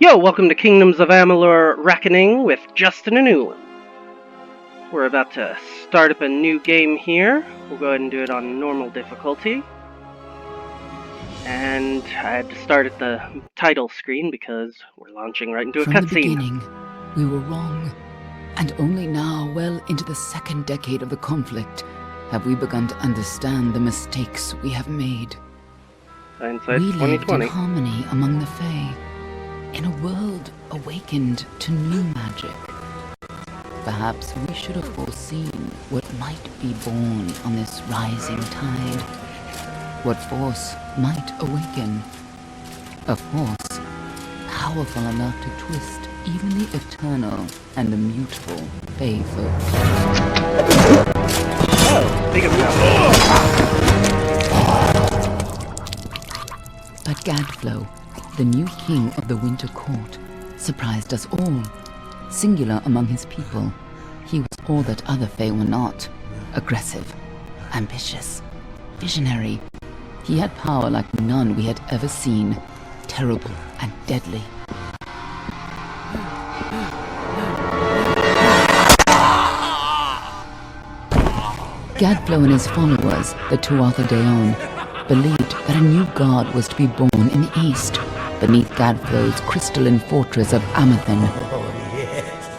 Yo, welcome to Kingdoms of Amalur Reckoning with Justin and Ulan. We're about to start up a new game here. We'll go ahead and do it on normal difficulty. And I had to start at the title screen because we're launching right into a cutscene. From the beginning, we were wrong. And only now, well into the second decade of the conflict, have we begun to understand the mistakes we have made. Hindsight We lived 2020. in harmony among the Fae, in a world awakened to new magic. Perhaps we should have foreseen what might be born on this rising tide. What force might awaken. A force powerful enough to twist even the eternal and immutable Fae folk. Oh, big of But Gadflow, the new king of the Winter Court, surprised us all. Singular among his people, he was all that other Fae were not. Aggressive, ambitious, visionary. He had power like none we had ever seen, terrible and deadly. Gadflow and his followers, the Tuatha Deon, believed that a new god was to be born in the east, beneath Gadflow's crystalline fortress of Amathen.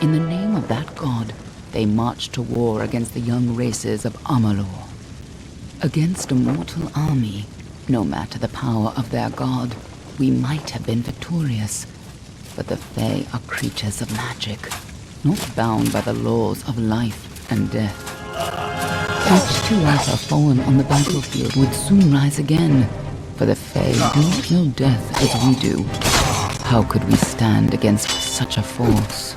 In the name of that god, they marched to war against the young races of Amalur. Against a mortal army, no matter the power of their god, we might have been victorious. But the Fae are creatures of magic, not bound by the laws of life and death. Each Tuatha fallen on the battlefield would soon rise again, for the Fae do not know death as we do. How could we stand against such a force?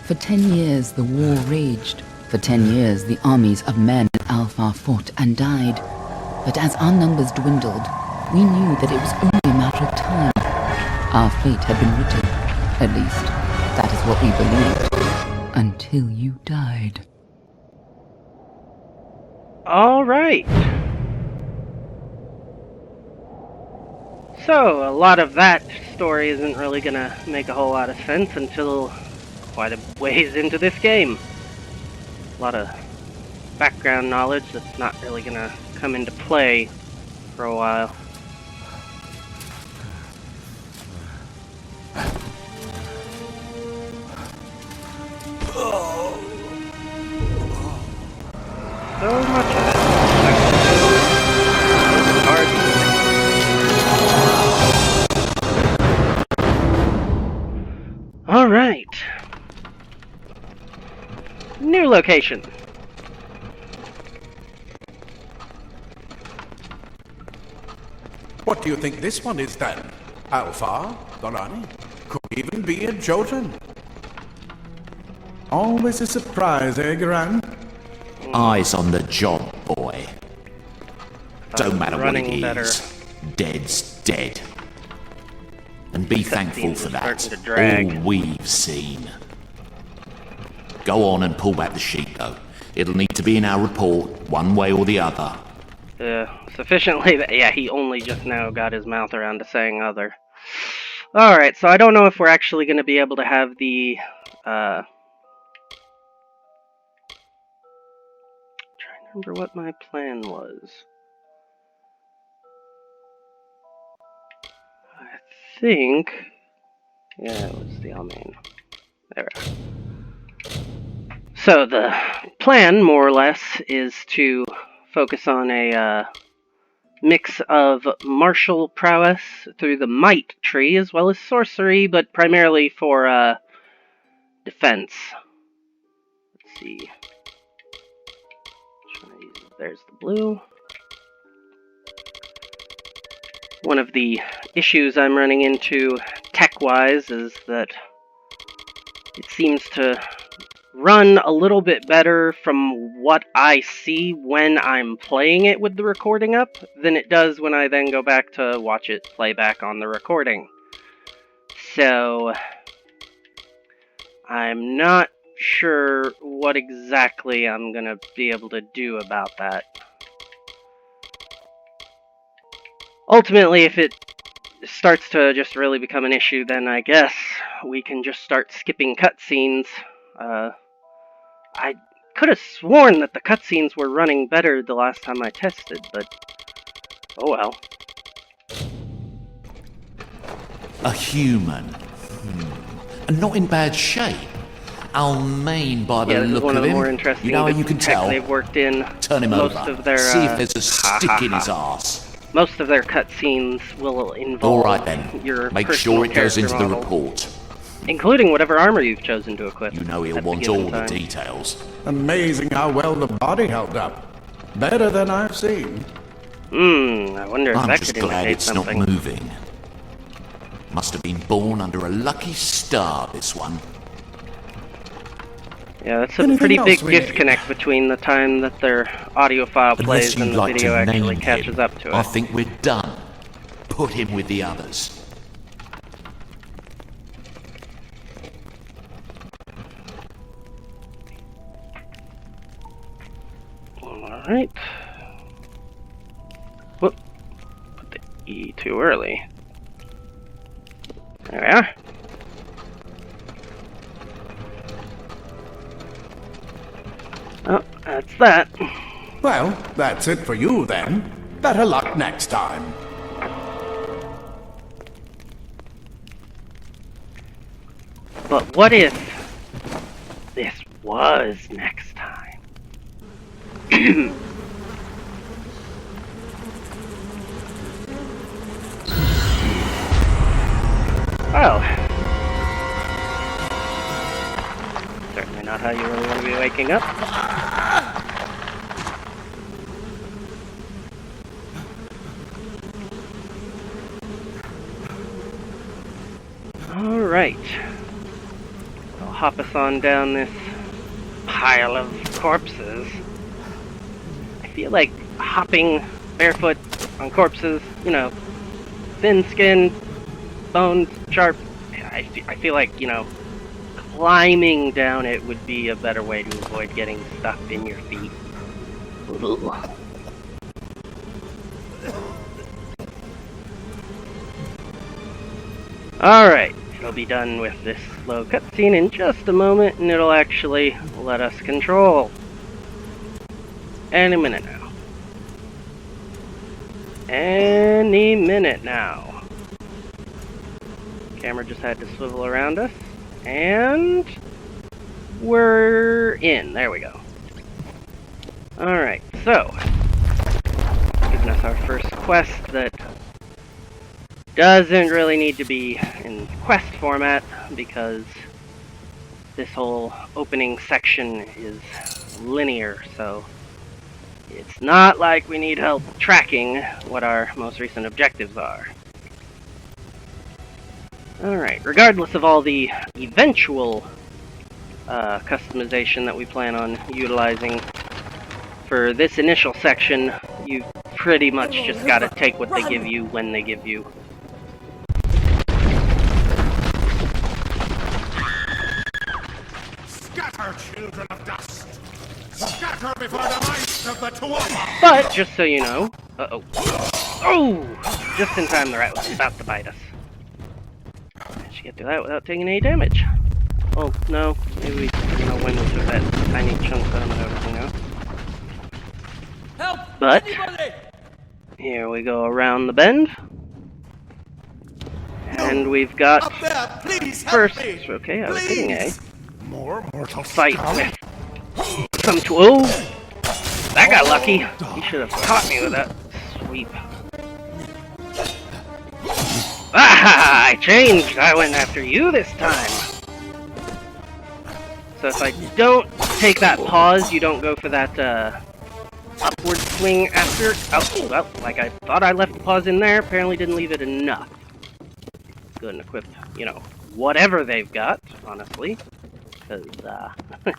For 10 years the war raged. For 10 years the armies of men and Alpha fought and died. But as our numbers dwindled, we knew that it was only a matter of time. Our fate had been written. At least, that is what we believed. Until you died. Alright. So, a lot of that story isn't really gonna make a whole lot of sense until quite a ways into this game. A lot of background knowledge that's not really gonna come into play for a while. So much of it. Alright. New location. What do you think this one is then? Alpha? Dorani? Could even be a Jotun. Always a surprise, eh, Garan? Eyes on the job, boy. Don't matter what it Running better. is. Dead's dead. And be thankful for that. Starting to drag. All we've seen. Go on and pull back the sheet, though. It'll need to be in our report, one way or the other. Sufficiently that, yeah, he only just now got his mouth around to saying other. Alright, so I don't know if we're actually going to be able to have the, trying to remember what my plan was. I think, yeah, it was the Almain. There. So the plan, more or less, is to focus on a mix of martial prowess through the might tree as well as sorcery, but primarily for defense. Let's see. There's the blue. One of the issues I'm running into tech-wise is that it seems to run a little bit better from what I see when I'm playing it with the recording up than it does when I then go back to watch it play back on the recording. So, I'm not sure what exactly I'm gonna be able to do about that. Ultimately, if it starts to just really become an issue, then I guess we can just start skipping cutscenes. I could have sworn that the cutscenes were running better the last time I tested, but oh well. A human. And not in bad shape. I'll mean by the Yeah, this is look one of of the him. more interesting You know how bits you can of tech tell? they've worked in. Turn him most over. Of their, See if there's a stick in his arse. Most of their cutscenes will involve All right then. your Make personal sure it goes character into the model, report. including whatever armor you've chosen to equip. You know he'll at the want given all the time. details. Amazing how well the body held up. Better than I've seen. I wonder if I'm that just could glad indicate it's something. not moving. Must have been born under a lucky star, this one. Yeah, that's a Anything pretty else big we need? disconnect between the time that their audio file plays Unless you'd and the like video to actually name catches him, up to it. I think we're done. Put him with the others. Alright. Whoop. Put the E too early. There we are. Oh, that's that. Well, that's it for you then. Better luck next time. But what if this was next time? Well, certainly not how you really want to be waking up. Alright. I'll hop us on down this pile of corpses. I feel like hopping barefoot on corpses, you know, thin skin, bones, sharp. I feel like, you know, climbing down it would be a better way to avoid getting stuck in your feet. Ugh. Alright, it'll be done with this slow cutscene in just a moment, and it'll actually let us control. Any minute now. Any minute now. Camera just had to swivel around us, and we're in. There we go. Alright, so, giving us our first quest that doesn't really need to be in quest format, because this whole opening section is linear, so it's not like we need help tracking what our most recent objectives are. Alright, regardless of all the eventual customization that we plan on utilizing for this initial section, you pretty much just gotta take what they give you when they give you. Scatter, children of dust! Scatter before the might of the Tuatha! But, just so you know... Uh-oh. Oh! Just in time, the rat was about to bite us. Managed to get through that without taking any damage. Well, no. Maybe we, you know, when we took that tiny chunk out of everything out. Help! But, Anybody! here we go around the bend. And we've got... Up there, please help First, me! okay, I was hitting A. More mortal Fight scum? with some oh! That got lucky. He should have caught me with that sweep. Ah! I changed. I went after you this time. So if I don't take that pause, you don't go for that upward swing after. Oh, well, like I thought I left the pause in there. Apparently didn't leave it enough. Go ahead and equip, you know, whatever they've got, honestly. Because,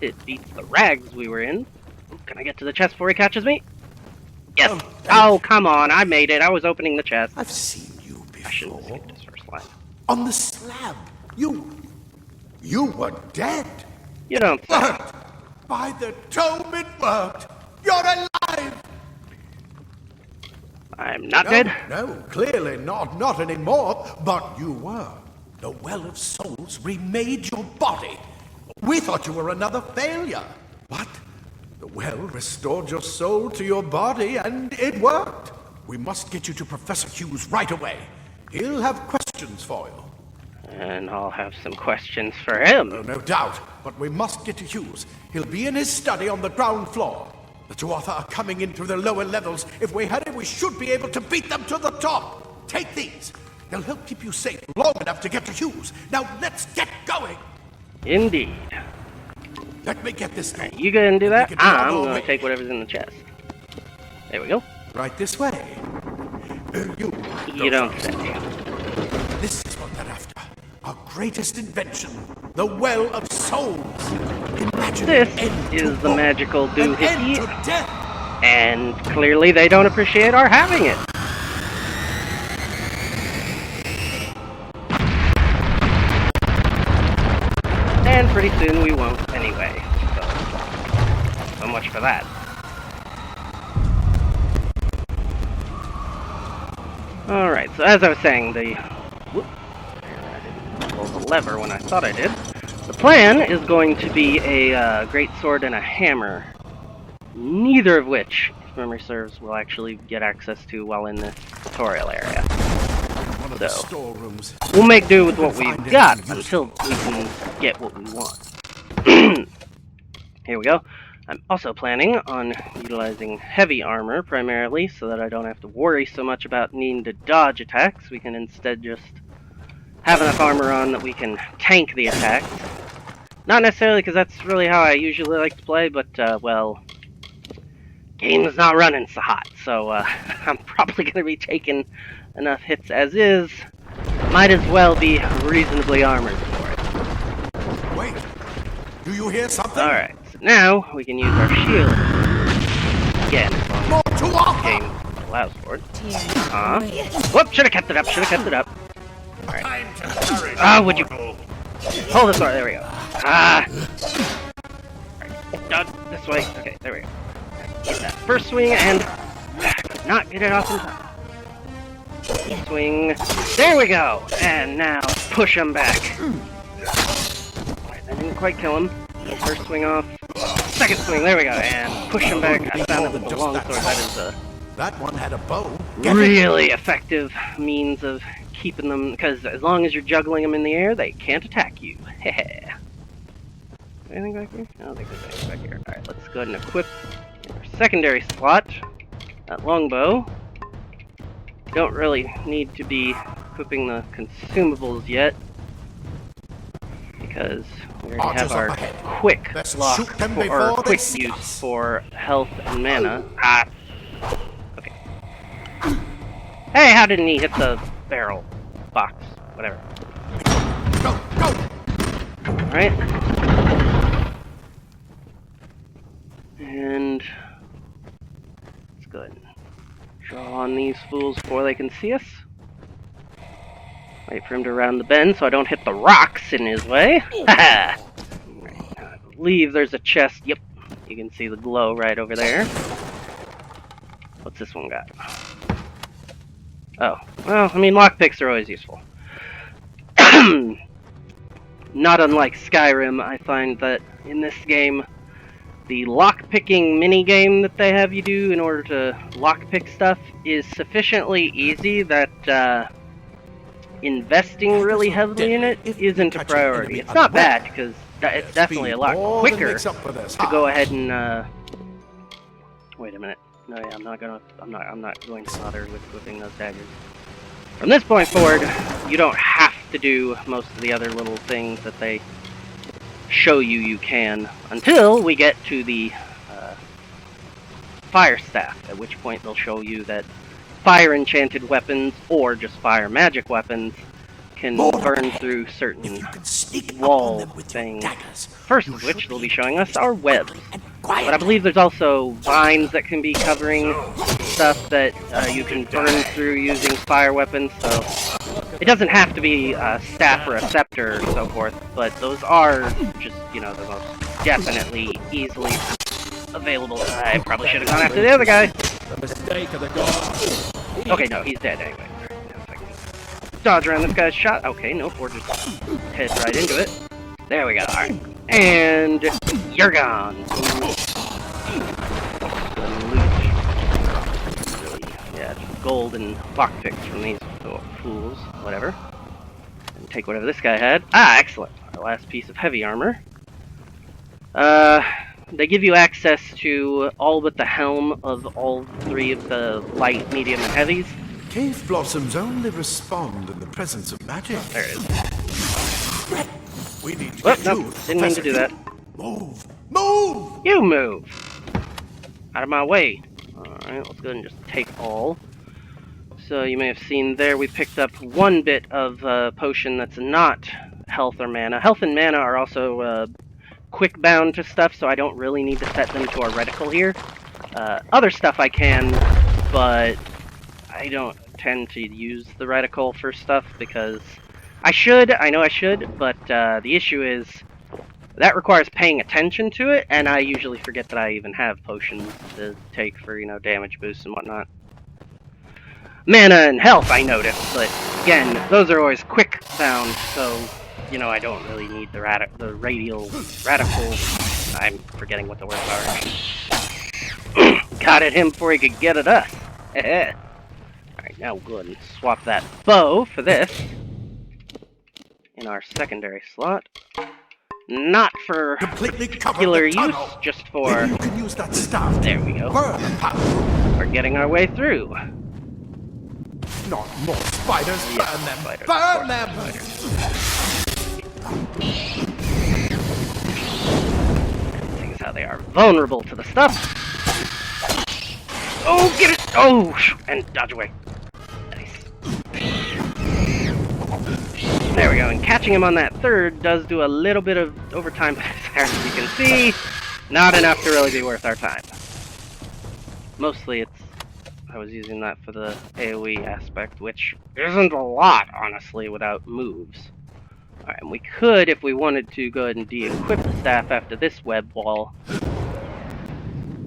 it beats the rags we were in. Ooh, can I get to the chest before he catches me? Yes! Oh, come on, I made it. I was opening the chest. I've seen you I shouldn't have before. skipped his first line. On the slab. You were dead. You don't say. Worked. By the tome it worked. You're alive. I'm not No, dead. no, clearly not anymore, but you were. The Well of Souls remade your body. We thought you were another failure. What? The well restored your soul to your body, and it worked. We must get you to Professor Hughes right away. He'll have questions for you. And I'll have some questions for him. Oh, no doubt, but we must get to Hughes. He'll be in his study on the ground floor. The Tuatha are coming in through the lower levels. If we hurry, we should be able to beat them to the top. Take these. They'll help keep you safe long enough to get to Hughes. Now let's get going. Indeed. Let me get this thing. You go ahead and do that. We can do it I'm all going way. to take whatever's in the chest. There we go. Right this way. You don't say. This is what they're after. Our greatest invention. The Well of Souls. Imagine This an end to is the war, magical an end doohickey, to death. and clearly they don't appreciate our having it. And pretty soon we won't anyway, so much for that. Alright, so as I was saying, I didn't pull the lever when I thought I did. The plan is going to be a great sword and a hammer, neither of which, if memory serves, we'll actually get access to while in this tutorial area. One of the storerooms. We'll make do with what we've got until we can get what we want. Here we go. I'm also planning on utilizing heavy armor primarily, so that I don't have to worry so much about needing to dodge attacks. We can instead just have enough armor on that we can tank the attacks. Not necessarily because that's really how I usually like to play, but, well, game's not running so hot, so I'm probably going to be taking enough hits as is. Might as well be reasonably armored for it. Wait. Do you hear something? Alright, so now we can use our shield. Again, as long More as the Tuatha! game allows for it. Whoop, should've kept it up, Alright. Ah, would you... Hold the sword, there we go. Ah! Alright, this way. Okay, there we go. Get that first swing, and... could not get it off in time. Swing. There we go! And now, push him back. Alright, that didn't quite kill him. First swing off. Second swing, there we go, and push him back. I found that with the long sword, that is a That one had a bow. really effective means of keeping them, because as long as you're juggling them in the air, they can't attack you. Heh. Anything back here? I don't think there's anything back here. Alright, let's go ahead and equip our secondary slot. That longbow. Don't really need to be equipping the consumables yet, because we already have our quick lock or quick use for health and mana. Ah. Okay. Hey, how didn't he hit the barrel box? Whatever. Go, go! Alright. And let's go ahead and draw on these fools before they can see us. Wait for him to round the bend so I don't hit the rocks in his way. Haha! Right, I believe there's a chest. Yep. You can see the glow right over there. What's this one got? Oh. Well, I mean, lockpicks are always useful. Not unlike Skyrim, I find that in this game, the lockpicking minigame that they have you do in order to lockpick stuff is sufficiently easy that investing really heavily in it isn't a priority. It's not bad, because it's definitely a lot quicker to go ahead and wait a minute. No, yeah, I'm not going to bother with whipping those daggers. From this point forward, you don't have to do most of the other little things that they show you can, until we get to the fire staff, at which point they'll show you that fire enchanted weapons, or just fire magic weapons, can burn through certain wall things. First of which they'll be showing us are webs. But I believe there's also vines that can be covering stuff that you can burn through using fire weapons, so it doesn't have to be a staff or a scepter or so forth, but those are just, you know, the most definitely easily available. I probably should have gone after the other guy. The mistake of the gods. Okay, no, he's dead anyway. Now if I can dodge around this guy's shot. Okay, nope, we're just head right into it. There we go, alright. And you're gone. Yeah, just gold and lockpicks from these fools. Whatever. And take whatever this guy had. Ah, excellent. Our last piece of heavy armor. They give you access to all but the helm of all three of the light, medium, and heavies. Cave blossoms only respond in the presence of magic. There it is. We need to Well, get nope, you, didn't mean to do that. Move! Move! You move! Out of my way. Alright, let's go ahead and just take all. So you may have seen there we picked up one bit of potion that's not health or mana. Health and mana are also quick bound to stuff, so I don't really need to set them to a reticle here. Other stuff I can, but I don't tend to use the reticle for stuff because I know I should, but the issue is that requires paying attention to it, and I usually forget that I even have potions to take for, you know, damage boosts and whatnot. Mana and health I notice, but again, those are always quick bound, so you know, I don't really need the radical. I'm forgetting what the words are. Got at him before he could get at us. Alright, now we'll go ahead and swap that bow for this in our secondary slot. Not for particular use, just for. Maybe you can use that staff. There we go. Burn the path. We're getting our way through. Not more spiders. Yes, Burn them. spiders, Burn them. Seeing as how they are vulnerable to the stuff. Oh, get it! Oh, and dodge away. Nice. There we go. And catching him on that third does do a little bit of overtime. As you can see, not enough to really be worth our time. Mostly, I was using that for the AoE aspect, which isn't a lot, honestly, without moves. Alright, and we could, if we wanted to, go ahead and de-equip the staff after this web wall.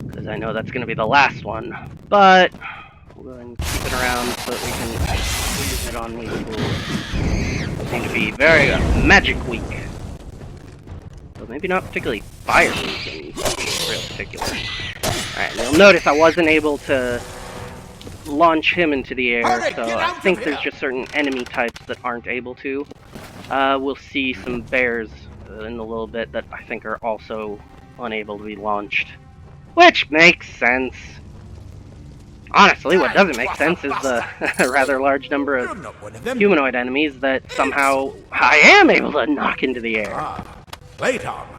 Because I know that's going to be the last one. But we'll go ahead and keep it around so that we can use it on these fools. Seem to be very magic weak. But maybe not particularly fire weak in real particular. Alright, and you'll notice I wasn't able to launch him into the air, so I think there's just certain enemy types that aren't able to. We'll see some bears in a little bit that I think are also unable to be launched. Which makes sense. Honestly, what doesn't make sense is the rather large number of humanoid enemies that somehow I am able to knock into the air. Plate armor.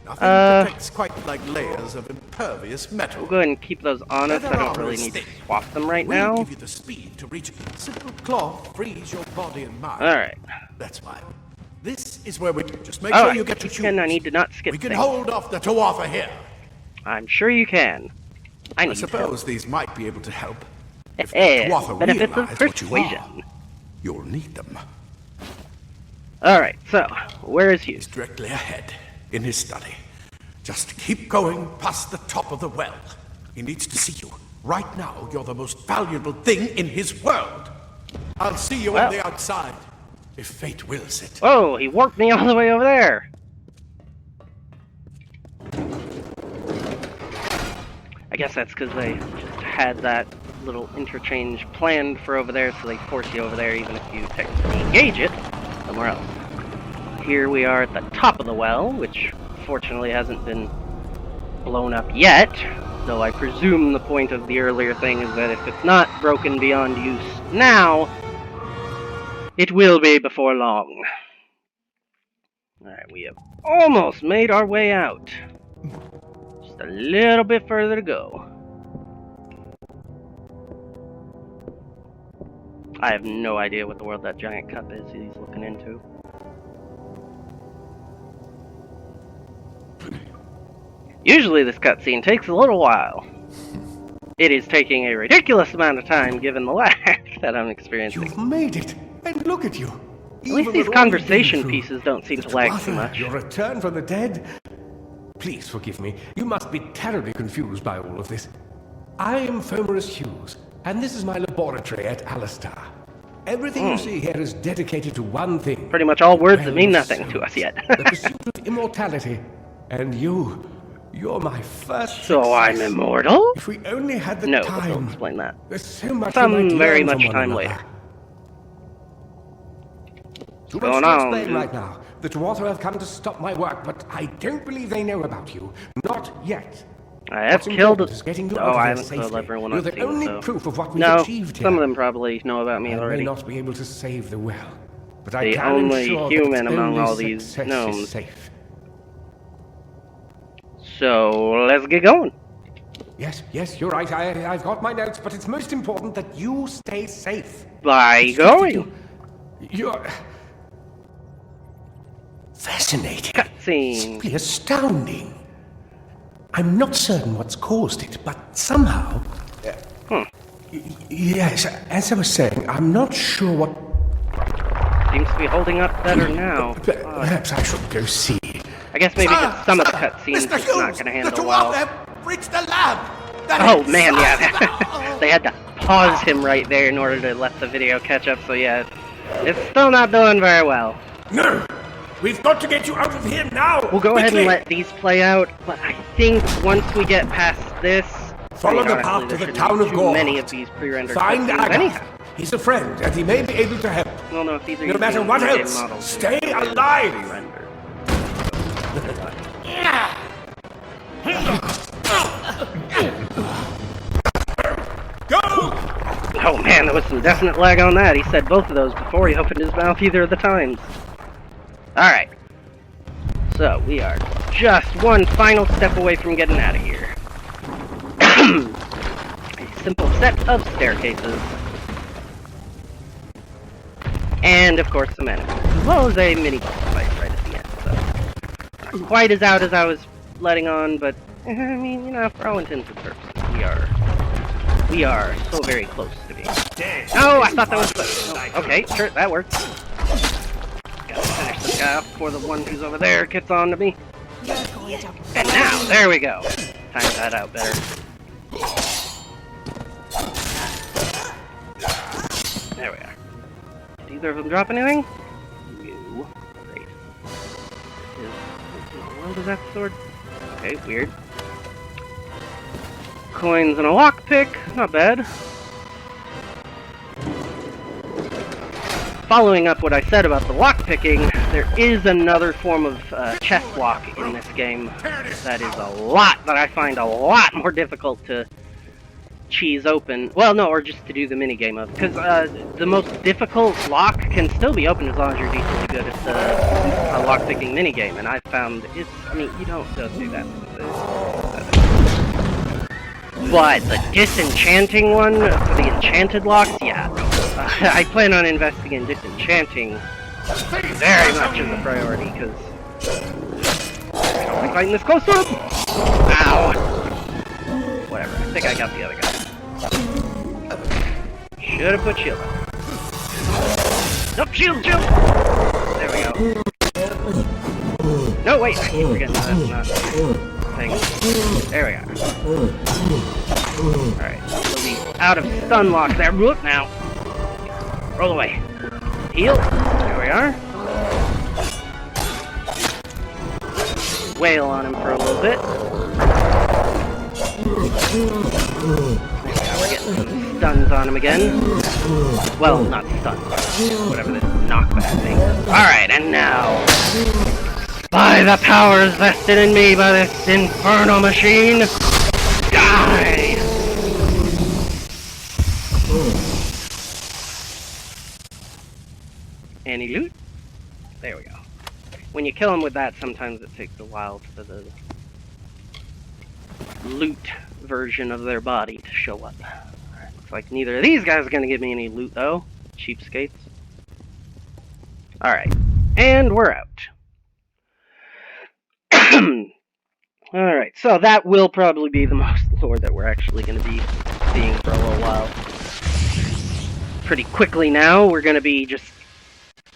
Nothing protects quite like layers of impervious metal. We'll go ahead and keep those on us. I don't really need to swap them right now. We'll give you the speed to reach simple cloth frees your body and mind. Alright. That's fine. This is where we just make sure you get to choose. I need to not skip We can things. hold off the Tuatha here. I'm sure you can. I suppose these might be able to help. If Benefits of realize what you persuasion. are, you'll need them. Alright, so, where is Hugh? He's directly ahead, in his study. Just keep going past the top of the well. He needs to see you. Right now, you're the most valuable thing in his world. I'll see you on the outside, if fate wills it. Oh, he warped me all the way over there. I guess that's because they just had that little interchange planned for over there, so they force you over there even if you technically engage it somewhere else. Here we are at the top of the well, which fortunately hasn't been blown up yet, though I presume the point of the earlier thing is that if it's not broken beyond use now, it will be before long. Alright, we have almost made our way out. Just a little bit further to go. I have no idea what the world that giant cup is he's looking into. Usually this cutscene takes a little while. It is taking a ridiculous amount of time given the lag that I'm experiencing. You've made it, and look at you. At least these conversation pieces don't seem to lag too much. Your return from the dead? Please forgive me. You must be terribly confused by all of this. I am Fomerus Hughes, And this is my laboratory at Alistar. Everything you see here is dedicated to one thing. Pretty much all words that Well mean of nothing to souls. us yet. The pursuit of immortality. And you're my first So I'm success. immortal? If we only had the No, but they'll time. explain that. There's so much Some we might very learn much from one time another. later. Too going much to on, explain dude? right now. The Tuatha have come to stop my work, but I don't believe they know about you. Not yet. I have What's killed. important is getting you Oh, out of I here haven't killed safely. everyone You're I've the seen, only so. proof of what we've No, achieved here. some of them probably know about me I may already. not be able to save the well, but I The can only ensure human that among only all these success is gnomes. safe. So let's get going. Yes, you're right. I've got my notes, but it's most important that you stay safe. By It's just that going. You're fascinating. Cutscene. Simply astounding. I'm not certain what's caused it, but somehow. Yes, as I was saying, I'm not sure what. Seems to be holding up better now. Perhaps I should go see. I guess maybe Sir, just some of the sir, cutscenes Mr. it's not Hughes, going to the handle well. Tuatha have reached the lab. That Oh is- man, yeah. They had to pause him right there in order to let the video catch up, so yeah. It's still not doing very well. No! We've got to get you out of here now! We'll go ahead and Quickly! let these play out, but I think once we get past this... Follow the honestly, path to there the shouldn't town be of too KOAR. many of these pre-rendered Find cutscenes Aga. anyhow. He's a friend, and he may be able to help. Well, no, if these are No matter using what in-game else, models, stay they're alive! pre-rendered. Go! Oh man, there was some definite lag on that. He said both of those before he opened his mouth either of the times. Alright. So, we are just one final step away from getting out of here. A simple set of staircases. And, of course, some enemies. As well as a mini-boss fight right at the end. So, not quite as out as I was letting on, but, I mean, you know, for all intents and purposes, we are so very close to being. Oh, I thought that was close. Oh, okay, sure, that works. Gotta finish this guy off before the one who's over there gets on to me. And now, there we go. Time that out better. There we are. Did either of them drop anything? No. Great. What in the world is that sword? Okay, weird. Coins and a lockpick, not bad. Following up what I said about the lockpicking, there is another form of chest lock in this game that is that I find a lot more difficult to cheese open. Well, no, or just to do the minigame of, because the most difficult lock can still be opened as long as you're decently good at the lockpicking minigame, and I found it's, I mean, you don't go through that. But the disenchanting one for the enchanted locks, yeah, no. I plan on investing in disenchanting very much as a priority, because I don't like fighting this close to him. Ow! Whatever, I think I got the other guy. Should have put shield on. Nope, shield! There we go. No, wait, I keep forgetting that's not thing. There we go. Alright, we'll be out of stun lock there. Whoop, now. Roll away. Heal. There we are. Wail on him for a little bit. Now we're getting some stuns on him again. Well, not stuns, whatever this knockback thing is. Alright, and now, by the powers vested in me by this infernal machine, die! Any loot? There we go. When you kill them with that, sometimes it takes a while for the loot version of their body to show up. Alright, looks like neither of these guys are gonna give me any loot, though. Cheapskates. Alright, and we're out. Alright, so that will probably be the most lore that we're actually gonna be seeing for a little while. Pretty quickly now, we're gonna be just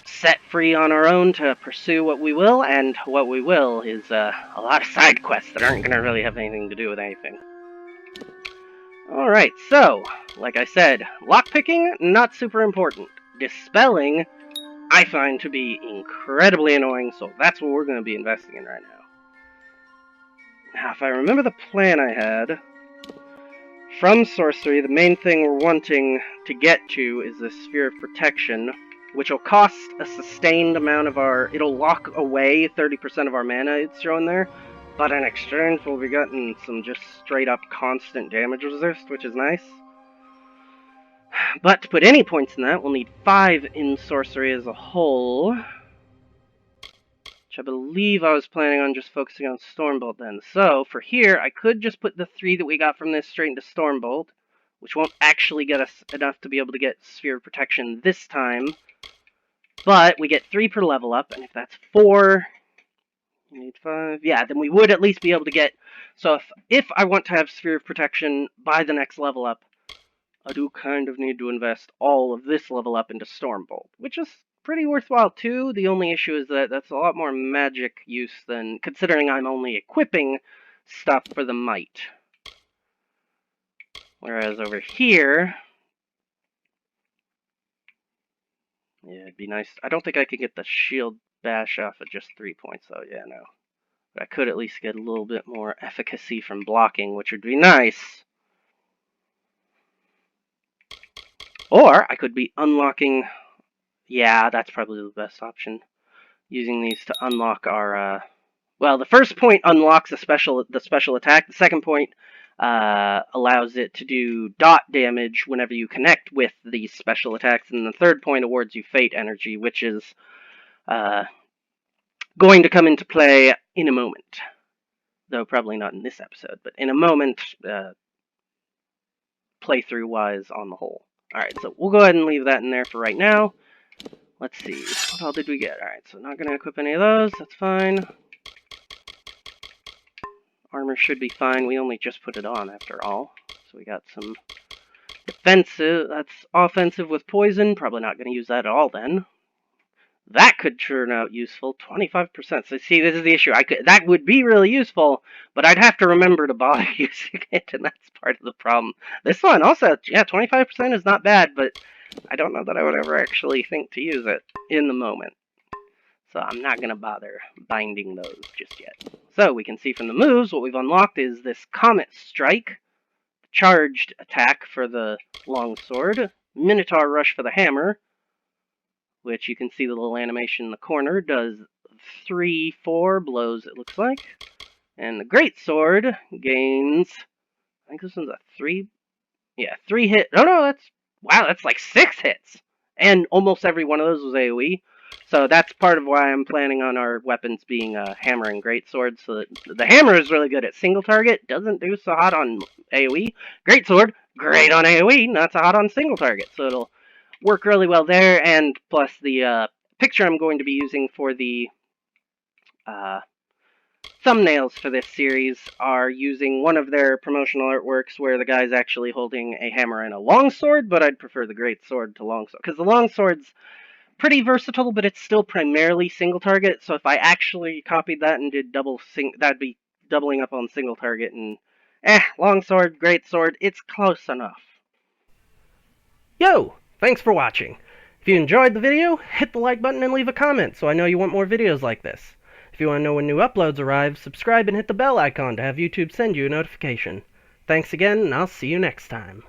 set free on our own to pursue what we will, and what we will is a lot of side quests that aren't going to really have anything to do with anything. Alright, so, like I said, lockpicking, not super important. Dispelling, I find to be incredibly annoying, so that's what we're going to be investing in right now. Now, if I remember the plan I had, from sorcery, the main thing we're wanting to get to is the Sphere of Protection, which will cost a sustained amount of our... It'll lock away 30% of our mana it's showing there, but in exchange we'll be getting some just straight-up constant damage resist, which is nice. But to put any points in that, we'll need 5 in sorcery as a whole, which I believe I was planning on just focusing on Stormbolt then. So, for here, I could just put the 3 that we got from this straight into Stormbolt, which won't actually get us enough to be able to get Sphere of Protection this time. But we get 3 per level up, and if that's 4, we need 5, yeah, then we would at least be able to get... So if I want to have Sphere of Protection by the next level up, I do kind of need to invest all of this level up into Stormbolt, which is pretty worthwhile too. The only issue is that that's a lot more magic use than, considering I'm only equipping stuff for the might. Whereas over here, yeah, it'd be nice. I don't think I could get the shield bash off at just 3 points though, yeah, no. But I could at least get a little bit more efficacy from blocking, which would be nice. Or I could be unlocking... Yeah, that's probably the best option. Using these to unlock our, well, the first point unlocks the special attack. The second point allows it to do dot damage whenever you connect with these special attacks. And the third point awards you fate energy, which is going to come into play in a moment. Though probably not in this episode, but in a moment, playthrough-wise on the whole. Alright, so we'll go ahead and leave that in there for right now. Let's see, what all did we get? Alright, so not going to equip any of those, that's fine. Armor should be fine, we only just put it on after all. So we got some defensive, that's offensive with poison, probably not going to use that at all then. That could turn out useful, 25%. So see, this is the issue. That would be really useful, but I'd have to remember to bother using it, and that's part of the problem. This one also, yeah, 25% is not bad, but I don't know that I would ever actually think to use it in the moment. So I'm not going to bother binding those just yet. So we can see from the moves, what we've unlocked is this Comet Strike, charged attack for the longsword, Minotaur Rush for the hammer, which you can see the little animation in the corner, does 3-4 blows, it looks like. And the Greatsword gains, I think this one's a 3 hit. Oh no, that's like 6 hits! And almost every one of those was AoE. So that's part of why I'm planning on our weapons being a hammer and greatsword. So that the hammer is really good at single target, doesn't do so hot on AoE. Greatsword, great on AoE, not so hot on single target. So it'll work really well there, and plus the picture I'm going to be using for the thumbnails for this series are using one of their promotional artworks where the guy's actually holding a hammer and a longsword, but I'd prefer the greatsword to longsword, because the longsword's pretty versatile, but it's still primarily single target, so if I actually copied that and did that'd be doubling up on single target, and longsword, greatsword, it's close enough. Yo! Thanks for watching. If you enjoyed the video, hit the like button and leave a comment so I know you want more videos like this. If you want to know when new uploads arrive, subscribe and hit the bell icon to have YouTube send you a notification. Thanks again, and I'll see you next time.